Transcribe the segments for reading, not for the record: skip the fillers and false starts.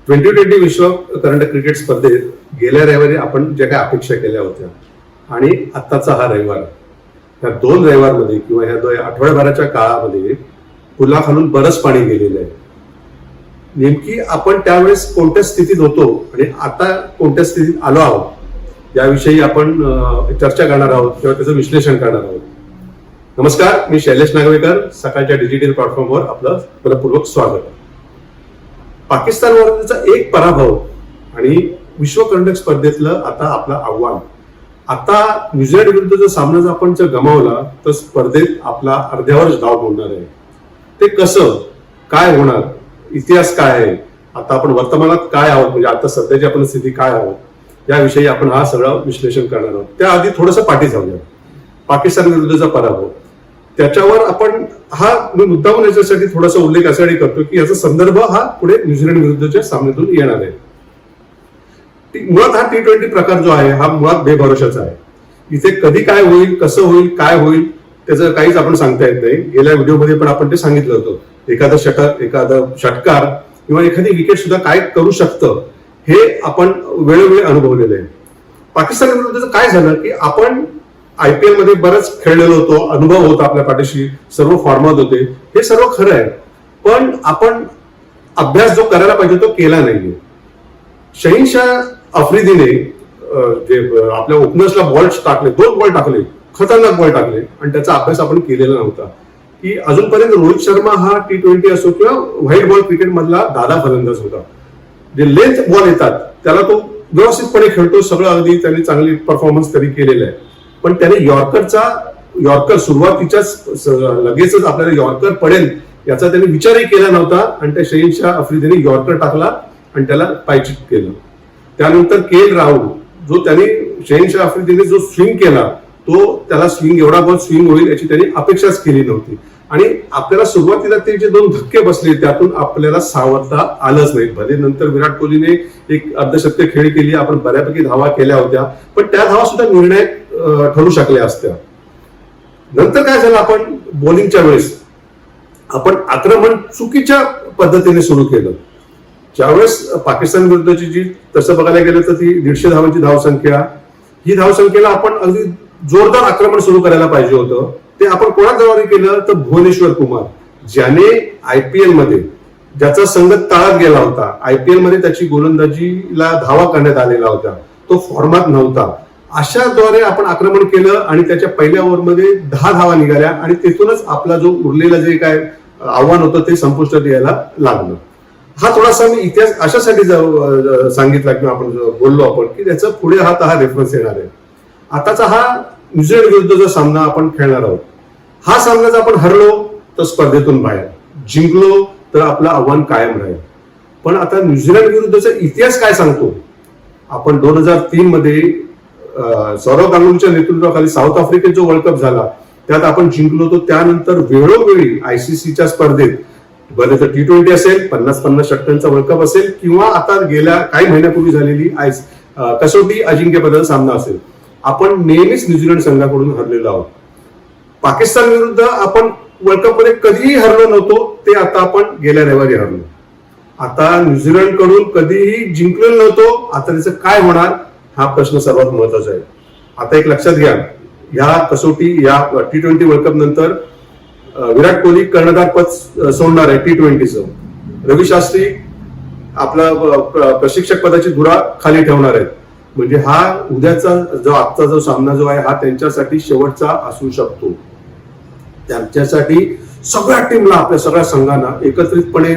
2020 विश्व current cricket स्पर्धेत गेल्या रविवारी आपण ज्या काही अपेक्षा केल्या होत्या आणि आत्ताचा हा रविवार, या 2 रविवारमध्ये किंवा या आठवड्याभराच्या काळामध्ये पुलाखालून बरंच पाणी गेलेलं आहे. नेमकी आपण त्यावेळेस कोणत्या स्थितीत होतो आणि आता कोणत्या स्थितीत आलो आहोत याविषयी आपण चर्चा करणार आहोत किंवा त्याचं विश्लेषण करणार आहोत. नमस्कार, मी शैलेश नागवेकर. सकाळच्या डिजिटल प्लॅटफॉर्मवर आपलं मनपूर्वक स्वागत. पाकिस्तानवरचा एक पराभव आणि विश्व करंडक स्पर्धेतलं आता आपलं आव्हान. आता न्यूझीलंड विरुद्धचा सामना जर आपण गमावला तर स्पर्धेत आपला अर्ध्यावर धाव होणार आहे. ते कसं काय होणार, इतिहास काय आहे, आता आपण वर्तमानात काय आहोत, म्हणजे आता सध्याची आपण स्थिती काय आहोत याविषयी आपण हा सगळं विश्लेषण करणार आहोत. त्याआधी थोडंसं पाठी जाऊया. पाकिस्तान विरुद्धचा पराभव, त्याच्यावर आपण हा मी मुद्दामून याच्यासाठी थोडासा उल्लेख यासाठी करतो की याचा संदर्भ हा पुढे न्यूझीलंड विरुद्धच्या सामन्यातून येणार आहे. मुळात हा T20 प्रकार जो आहे हा मुळात बेभरोशाचा आहे. इथे कधी काय होईल, कसं होईल, काय होईल त्याचं काहीच आपण सांगता येत नाही. गेल्या व्हिडिओमध्ये पण आपण ते सांगितलं होतं. एखादा षटकार किंवा एखादी विकेट सुद्धा काय करू शकतं हे आपण वेळोवेळी अनुभवलेलं आहे. पाकिस्तान विरुद्धचं काय झालं की आपण IPL मध्ये बरंच खेळलेलो होतो, अनुभव होता आपल्या पाठीशी, सर्व फॉर्मात होते, हे सर्व खरं आहे. पण आपण अभ्यास जो करायला पाहिजे तो केला नाहीये. शहीनशाह आफ्रिदीने जे आपल्या ओपनर्सला बॉल टाकले, 2 बॉल टाकले, खतरनाक बॉल टाकले आणि त्याचा अभ्यास आपण केलेला नव्हता. की अजूनपर्यंत रोहित शर्मा हा T20 असो किंवा व्हाईट बॉल क्रिकेट मधला दादा फलंदाज होता. जे लेंथ बॉल येतात त्याला तो व्यवस्थितपणे खेळतो, सगळं अगदी त्यांनी चांगली परफॉर्मन्स तरी केलेला आहे. पण त्याने यॉर्कर सुरुवातीच्याच लगेचच आपल्याला यॉर्कर पडेल याचा त्याने विचारही केला नव्हता आणि त्या शहीनशाह आफ्रिदीने यॉर्कर टाकला आणि त्याला पायचित केलं. त्यानंतर KL राहुल, जो त्याने शहीनशाह आफ्रिदीने जो स्विंग केला तो त्याला स्विंग एवढा बॉल स्विंग होईल याची त्यांनी अपेक्षाच केली नव्हती. आणि आपल्याला सुरुवातीला ते जे 2 धक्के बसले त्यातून आपल्याला सावरता आलंच नाही. भले नंतर विराट कोहलीने एक अर्धशतकी खेळी केली, आपण बऱ्यापैकी धावा केल्या होत्या, पण त्या धावा सुद्धा निर्णायक ठरू शकल्या असत्या. नंतर काय झालं, आपण बॉलिंगच्या वेळेस आपण आक्रमण चुकीच्या पद्धतीने सुरू केलं. ज्यावेळेस पाकिस्तान विरुद्धची जी तसं बघायला गेलं तर ती 150 धावांची धावसंख्या, ही धावसंख्येला आपण अगदी जोरदार आक्रमण सुरू करायला पाहिजे होतं. ते आपण कोणाद्वारे केलं तर भुवनेश्वर कुमार, ज्याने IPL मध्ये ज्याचा संघ तळात गेला होता, IPL मध्ये त्याची गोलंदाजीला धावा करण्यात आलेला होता, तो फॉर्मात नव्हता, अशाद्वारे आपण आक्रमण केलं आणि त्याच्या पहिल्या ओव्हरमध्ये 10 धावा निघाल्या आणि तिथूनच आपला जो उरलेला जे काय आव्हान होतं ते संपुष्टात यायला लागलं. हा थोडासा मी इतिहास अशासाठी सांगितला किंवा आपण बोललो आपण की त्याचा पुढे हा रेफरन्स येणार आहे. आताचा हा न्यूझीलंड विरुद्धचा सामना आपण खेळणार आहोत. हा सामना जर आपण हरलो तर स्पर्धेतून बाहेर, जिंकलो तर आपलं आव्हान कायम राहील. पण आता न्यूझीलंड विरुद्धचा इतिहास काय सांगतो. आपण 2003 मध्ये सौरव गांगुलीच्या नेतृत्वाखाली साऊथ आफ्रिकेत जो वर्ल्ड कप झाला त्यात आपण जिंकलो होतो. त्यानंतर वेळोवेळी ICCच्या स्पर्धेत, बरं तर T20 असेल, 50-50 षटकांचा वर्ल्ड कप असेल किंवा आता गेल्या काही महिन्यापूर्वी झालेली कसोटी अजिंक्यपदाचा सामना असेल, आपण नेहमीच न्यूझीलंड संघाकडून हरलेलो आहोत. पाकिस्तान विरुद्ध आपण वर्ल्ड कप मध्ये कधीही हरलो नव्हतो, ते आता आपण गेल्या रविवारी हरलो. आता न्यूझीलंड कडून कधीही जिंकलेलो नव्हतो, आता त्याचं काय होणार हा प्रश्न सर्वात महत्वाचा आहे. आता एक लक्षात घ्या, या कसोटी या T20 वर्ल्ड कप नंतर विराट कोहली कर्णधार पद सोडणार आहे T20चं. रवी शास्त्री आपला प्रशिक्षक पदाची धुरा खाली ठेवणार आहेत. म्हणजे हा उद्याचा आजचा जो सामना जो आहे हा त्यांच्यासाठी शेवटचा असू शकतो. त्यांच्यासाठी सगळ्या टीमला, आपल्या सगळ्या संघांना एकत्रितपणे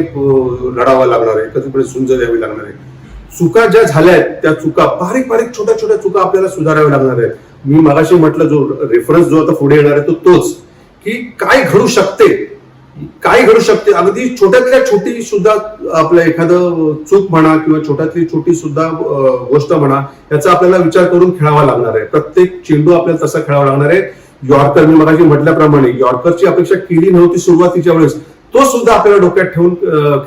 लढावं लागणार आहे, एकत्रितपणे झुंज द्यावी लागणार आहे. चुका ज्या झाल्या आहेत त्या चुका, बारीक बारीक छोट्या छोट्या चुका आपल्याला सुधाराव्या लागणार आहेत. मी मगाशी म्हटलं जो रेफरन्स जो आता पुढे येणार आहे तो तोच की काय घडू शकते, अगदी छोट्यातल्या छोटी सुद्धा आपलं एखादं चूक म्हणा किंवा छोट्यातली छोटी सुद्धा गोष्ट म्हणा याचा आपल्याला विचार करून खेळावा लागणार आहे. प्रत्येक चेंडू आपल्याला तसा खेळावा लागणार आहे. यॉर्कर, मी मगाशी म्हटल्याप्रमाणे यॉर्करची अपेक्षा केली नव्हती सुरुवातीच्या वेळेस, तो सुद्धा आपल्याला डोक्यात ठेवून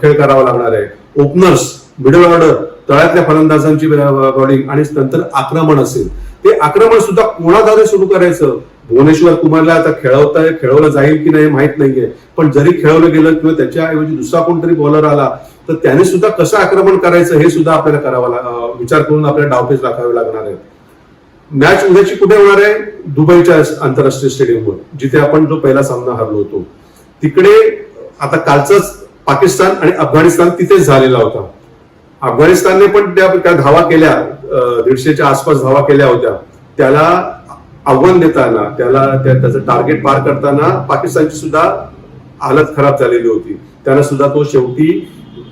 खेळ करावा लागणार आहे. ओपनर्स, मिडल ऑर्डर, तळातल्या फलंदाजांची बॉलिंग आणि नंतर आक्रमण असेल, ते आक्रमण सुद्धा कोणाद्वारे सुरू करायचं. भुवनेश्वर कुमारला आता खेळवलं जाईल की नाही माहित नाहीये, पण जरी खेळवलं गेलं किंवा त्याच्याऐवजी दुसरा कोणतरी बॉलर आला तर त्याने सुद्धा कसं आक्रमण करायचं हे सुद्धा आपल्याला करावं विचार करून आपल्याला डावपेच राखावे लागणार आहे. मॅच उद्याची कुठे होणार आहे? दुबईच्या आंतरराष्ट्रीय स्टेडियमवर, जिथे आपण जो पहिला सामना हरलो होतो. तिकडे आता कालचंच पाकिस्तान आणि अफगाणिस्तान तिथेच झालेला होता. अफगाणिस्तानने पण त्या धावा केल्या, 150च्या आसपास धावा केल्या होत्या. त्याला आव्हान देताना, त्याचं टार्गेट पार करताना पाकिस्तानची सुद्धा हालत खराब झालेली होती. त्यानं सुद्धा तो शेवटी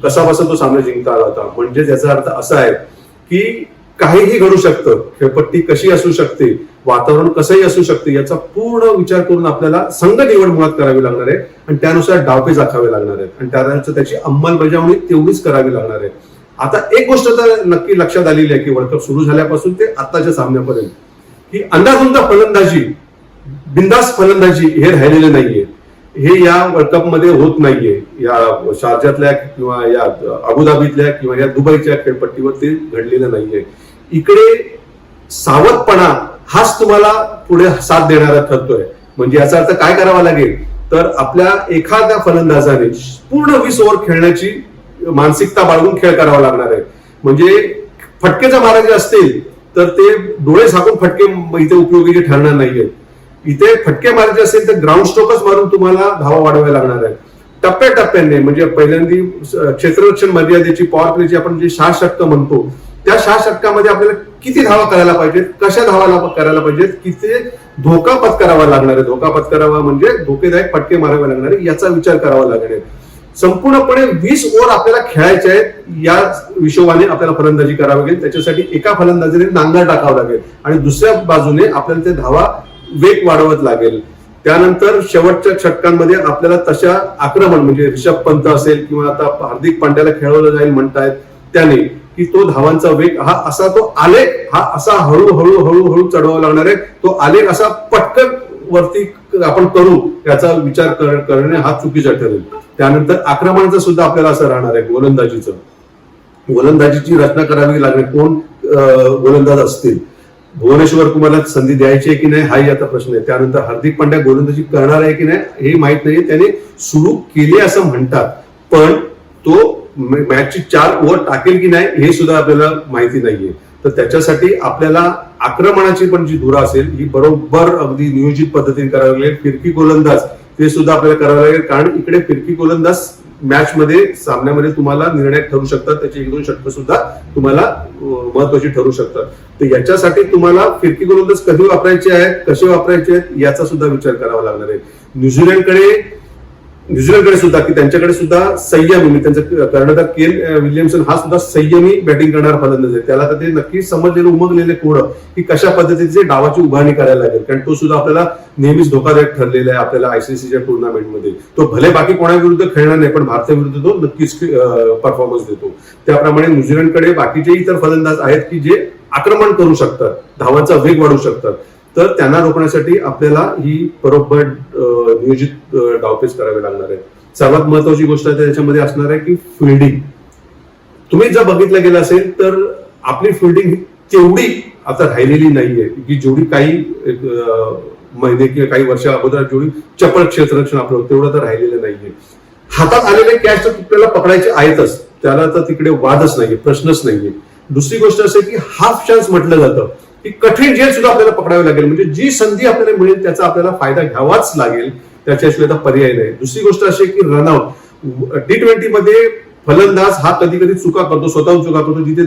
कसा बसा तो सामना जिंकता आला होता. म्हणजे त्याचा अर्थ असा आहे की काहीही घडू शकतं, खेळपट्टी कशी असू शकते, वातावरण कसंही असू शकते, याचा पूर्ण विचार करून आपल्याला संघ निवड मुळात करावी लागणार आहे आणि त्यानुसार डावपेच आखावे लागणार आहेत आणि त्यानंतर त्याची अंमलबजावणी तेवढीच करावी लागणार आहे. आता एक गोष्ट तर नक्की लक्षात आलेली आहे की वर्ल्ड कप सुरू झाल्यापासून ते आताच्या सामन्यापर्यंत ही अंदाधुंद फलंदाजी, बिंदास फलंदाजी हे राहिलेले नाहीये. हे या वर्ल्ड कप मध्ये होत नाहीये. या शारजातल्या किंवा या अबुधाबीतल्या किंवा या दुबईच्या खेळपट्टीवर ते घडलेलं नाहीये. इकडे सावधपणा हाच तुम्हाला पुढे साथ देणारा ठरतोय. म्हणजे याचा अर्थ काय करावा लागेल तर आपल्या एखाद्या फलंदाजाने पूर्ण 20 ओव्हर खेळण्याची मानसिकता बाळगून खेळ करावा लागणार आहे. म्हणजे फटके जर मारायचे असतील तर ते डोळे झाकून फटके इथे उपयोगी ठरणार नाहीये. इथे फटके मारायचे असेल तर ग्राउंड स्ट्रोकच मारून तुम्हाला धावा वाढवायला लागणार आहे. टप्प्याटप्प्याने, म्हणजे पहिल्यांदी क्षेत्ररक्षण मर्यादेची पॉवर प्लेची आपण जे 6 षटकं म्हणतो, त्या 6 षटकामध्ये आपल्याला किती धावा करायला पाहिजेत, कशा धावा करायला पाहिजेत, किती धोका पत्करावा लागणार आहे. धोका पत्करावा म्हणजे धोकेदायक फटके मारावे लागणार आहे, याचा विचार करावा लागणार आहे. संपूर्णपणे 20 ओव्हर आपल्याला खेळायचे आहेत. या हिशोबाने आपल्याला फलंदाजी करावी लागेल. त्याच्यासाठी एका फलंदाजीने नांगर टाकावं लागेल आणि दुसऱ्या बाजूने आपल्याला ते धावा वेग वाढवत लागेल. त्यानंतर शेवटच्या षटकांमध्ये आपल्याला तशा आक्रमण, म्हणजे ऋषभ पंत असेल किंवा आता हार्दिक पांड्याला खेळवलं जाईल म्हणतायत त्याने, की तो धावांचा वेग हा असा, तो आलेख हा असा हळूहळू हळूहळू चढवावा लागणार आहे. तो आलेख असा पटकन वरती आपण करू याचा विचार करणे हा चुकीचा ठरेल. त्यानंतर आक्रमणाचं सुद्धा आपल्याला असं राहणार आहे. गोलंदाजीची रचना करावी लागणार. कोण गोलंदाज असतील, भुवनेश्वर कुमारला संधी द्यायची आहे की नाही हाही आता प्रश्न आहे. त्यानंतर हार्दिक पांड्या गोलंदाजी करणार आहे की नाही हे माहित नाही. त्याने सुरू केले असं म्हणतात, पण तो मॅचची 4 ओव्हर टाकेल की नाही हे सुद्धा आपल्याला माहिती नाहीये. तर त्याच्यासाठी आपल्याला आक्रमणाची पण जी धुरा असेल ही बरोबर अगदी नियोजित पद्धतीने करावी लागेल. फिरकी गोलंदाज ते सुद्धा आपल्याला करावं लागेल, कारण इकडे फिरकी गोलंदाज मॅच मध्ये, सामन्यामध्ये तुम्हाला निर्णायक ठरू शकतात. त्याची 1-2 षटकं सुद्धा तुम्हाला महत्वाची ठरू शकतात. तर याच्यासाठी तुम्हाला फिरकी गोलंदाज कधी वापरायचे आहेत, कसे वापरायचे आहेत याचा सुद्धा विचार करावा लागणार आहे. न्यूझीलंडकडे सुद्धा, की त्यांच्याकडे सुद्धा संयमी, त्यांचा कर्णधार केन विल्यमसन हा सुद्धा संयमी बॅटिंग करणारा फलंदाज आहे. त्याला तर ते नक्की समजलेलं, उमगलेले कोड की कशा पद्धतीचे डावाची उभारणी करायला लागेल, कारण तो सुद्धा आपल्याला नेहमीच धोकादायक ठरलेला आहे आपल्याला आयसीसीच्या टुर्नामेंटमध्ये. तो भले बाकी कोणाविरुद्ध खेळणार नाही, पण भारताविरुद्ध तो नक्कीच परफॉर्मन्स देतो. त्याप्रमाणे न्यूझीलंडकडे बाकीचे इतर फलंदाज आहेत की जे आक्रमण करू शकतात, धावांचा वेग वाढवू शकतात. तर त्यांना रोखण्यासाठी आपल्याला ही बरोबर नियोजित डावपेच करावे लागणार आहे. सर्वात महत्वाची गोष्ट त्याच्यामध्ये असणार आहे की फिल्डिंग. तुम्ही जर बघितलं गेलं असेल तर आपली फिल्डिंग तेवढी आता राहिलेली नाहीये की जेवढी काही महिने किंवा काही वर्ष अगोदर जेवढी चपळ क्षेत्ररक्षण आपलं तेवढं तर राहिलेलं नाहीये. हातात आलेले कॅच तर आपल्याला पकडायचे आहेतच, त्याला तर तिकडे वादच नाहीये, प्रश्नच नाहीये. दुसरी गोष्ट असे की हाफ चान्स म्हटलं जातं की कठीण झेल सुद्धा आपल्याला पकडावी लागेल. म्हणजे जी संधी आपल्याला मिळेल त्याचा आपल्याला फायदा घ्यावाच लागेल, त्याच्याशिवाय पर्याय नाही. दुसरी गोष्ट अशी की रनआउट. T20 मध्ये फलंदाज हा कधी कधी चुका करतो, स्वतःहून चुका करतो. जिथे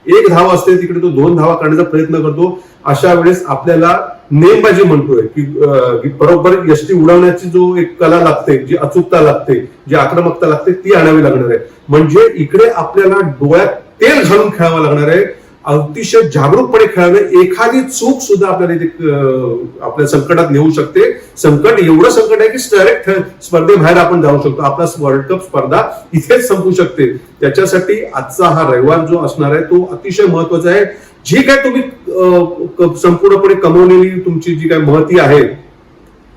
1 धाव असते तिकडे तो 2 धावा काढण्याचा प्रयत्न करतो. अशा वेळेस आपल्याला नेमबाजी म्हणतोय की बरोबर यष्टी उडवण्याची जो एक कला लागते, जी अचूकता लागते, जी आक्रमकता लागते ती आणावी लागणार आहे. म्हणजे इकडे आपल्याला डोळ्यात तेल घालून खेळावं लागणार आहे, अतिशय जागरूकपणे खेळावे. एखादी चूक सुद्धा आपल्याला आपल्या संकटात नेऊ शकते. संकट एवढं संकट आहे की डायरेक्ट स्पर्धेबाहेर आपण जाऊ शकतो. आपला वर्ल्ड कप स्पर्धा इथेच संपू शकते. त्याच्यासाठी आजचा हा रविवार जो असणार आहे तो अतिशय महत्वाचा आहे. जी काय तुम्ही संपूर्णपणे कमवलेली तुमची जी काय महती आहे,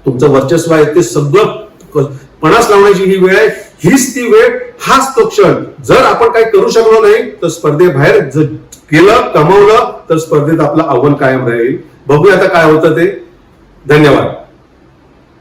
तुमचं वर्चस्व आहे, ते सगळं पणास लावण्याची ही वेळ आहे. हीच ती वेळ, हाच तो क्षण. जर आपण काही करू शकलो नाही तर स्पर्धेबाहेर केलं, कमवलं तर स्पर्धेत आपलं आव्हान कायम राहील. बघूया आता काय होतं ते. धन्यवाद.